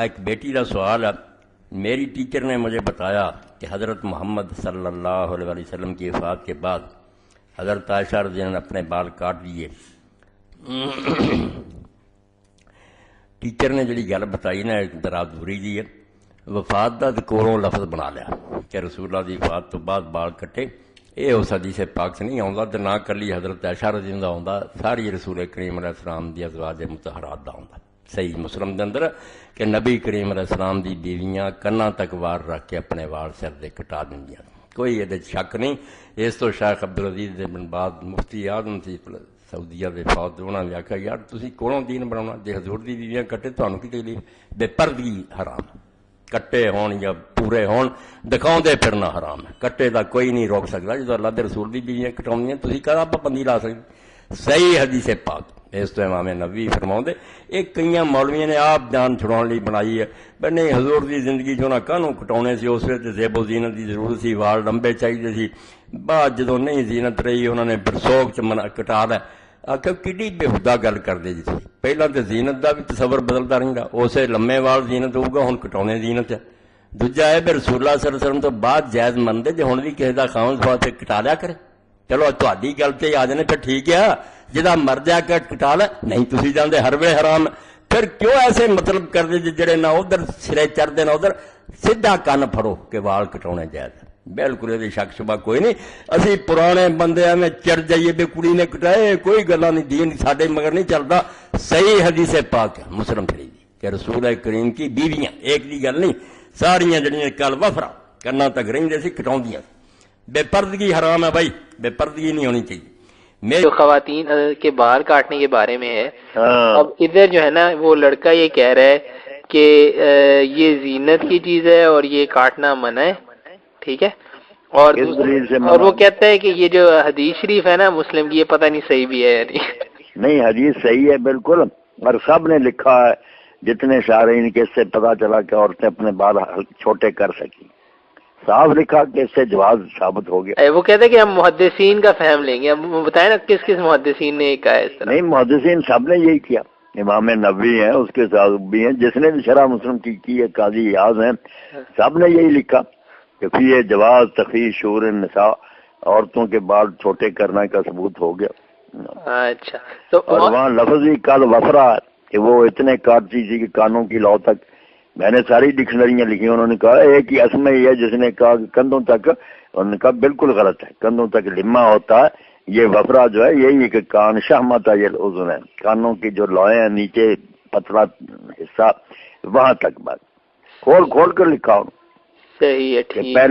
ایک بیٹی کا سوال ہے. میری ٹیچر نے مجھے بتایا کہ حضرت محمد صلی اللہ علیہ وسلم کی وفات کے بعد حضرت عائشہ رضی اللہ عنہا نے اپنے بال کاٹ لیے. ٹیچر نے جڑی گل بتائی نا درادوری دی ہے. وفات کا کولوں لفظ بنا لیا کہ رسول اللہ کی وفات تو بعد بال کٹے. یہ اس حدیث پاک سے نہیں آتا، تو نہ کلی حضرت عائشہ رضی اللہ عنہا آتا، ساری رسول کریم علیہ السلام دی ازواج مطہرات دا آتا. صحیح مسلم دے اندر کہ نبی کریم علیہ السلام دی بیویاں کناں تک وار رکھ کے اپنے وال سر دے کٹا دندیاں. کوئی یہ شک نہیں. اس تو شیخ عبدالعزیز بن باز مفتی اعظم سی سعودیہ دے فوت، انہوں نے آخیا یار تسی کولوں دین بناؤنا، جے حضور دی بیویاں کٹے تانوں کی تکلیف؟ بے پردگی حرام، کٹے ہون یا پورے ہون دکھاؤندے پھرنا حرام ہے. کٹے دا کوئی نہیں روک سکتا. جدو اللہ دے رسول دی بیویاں کٹاؤندیاں تسی کہاں پابندی لا سکتے؟ صحیح حدیث پاک. اس تو امام نبوی فرماؤندے ایک کئی مولویوں نے آپ جان چھڑاؤن لی بنائی ہے بھئی نہیں حضور دی زندگی چ انہاں کانوں کٹاؤنے سی، اس ویلے زیب و زینت دی ضرورت سی، وال لمبے چاہیے سی. بعد جدوں نہیں زینت رہی انہوں نے برسوک چ کٹا لیا. آخر کڈی بےہودہ گل کردے جی تھی. پہلا تو زینت دا بھی تصور بدلتا رہندا، اسے لمے وال زینت ہوگا، ہن کٹاؤنے زینت ہے. دوجا ہے بھی رسول اللہ صلی اللہ علیہ وسلم تو بعد جائز منتے جے ہن بھی کسی دا خاوند خواہ تے کٹا لیا کرے. چلو تہاڈی گل تے آ جانے پھر ٹھیک ہے، جہاں مر جا کے کٹا لے. نہیں تسی جاندے ہر ویلے حرام. پھر کیوں ایسے مطلب کرتے جڑے نہ ادھر سرے چڑھتے نہ ادھر سیدھا کن پھڑو کہ وال کٹاؤنے جائز. بالکل یہ شک شبہ کوئی نہیں. اسی پرانے بندے میں چڑھ جائیے بھی کڑی نے کٹائے، کوئی گلا نہیں. دین ساڈے مگر نہیں چلتا. صحیح حدیث پاک ہے مسلم شریف کہ رسول کریم کی بیویاں، ایک دی گل نہیں، ساریاں جڑیاں کل وفرا کرنا تک رہندے سی کٹاؤندیاں. بے پردگی حرام ہے بھائی، بے پردگی نہیں ہونی چاہیے. جو خواتین کے بال کاٹنے کے بارے میں ہے، اب ادھر جو ہے نا وہ لڑکا یہ کہہ رہا ہے کہ یہ زینت کی چیز ہے اور یہ کاٹنا منع ہے، ٹھیک ہے. اور وہ کہتا ہے کہ یہ جو حدیث شریف ہے نا مسلم کی، یہ پتہ نہیں صحیح بھی ہے یا نہیں. حدیث صحیح ہے بالکل، اور سب نے لکھا ہے جتنے شارحین کے، اس سے پتہ چلا کہ عورتیں اپنے بال چھوٹے کر سکیں. صاف لکھا کہ اس سے جواز ثابت ہو گیا. وہ کہتے ہیں کہ ہم محدثین کا فہم لیں گے. اب بتائیں نا کس کس محدثین نے کہا ہے اس طرح؟ نہیں، محدثین سب نے یہی کیا. امام نبوی ہیں، اس کے ساتھ بھی ہیں، جس نے بھی شرح مسلم کی ہے، قاضی ایاز ہیں، سب نے یہی لکھا کہ فی جواز تخفیف شعور النساء، عورتوں کے بال چھوٹے کرنے کا ثبوت ہو گیا. اچھا. تو اور وہاں لفظ ہی کل وفرا کہ وہ اتنے کاٹتی تھی کہ کانوں کی لو تک. میں نے ساری ڈکشنریاں لکھی، انہوں نے کہا ایک ہی اسم ہی ہے جس نے کہا کہ کندھوں تک، انہوں نے کہا بالکل غلط ہے. کندھوں تک لما ہوتا ہے، یہ وفرا جو ہے یہی ہے کہ کان شہمت الاذن ہے، کانوں کی جو لوئیں ہیں نیچے پتلا حصہ وہاں تک. بات کھول کر لکھا انہوں. صحیح ہے، ٹھیک.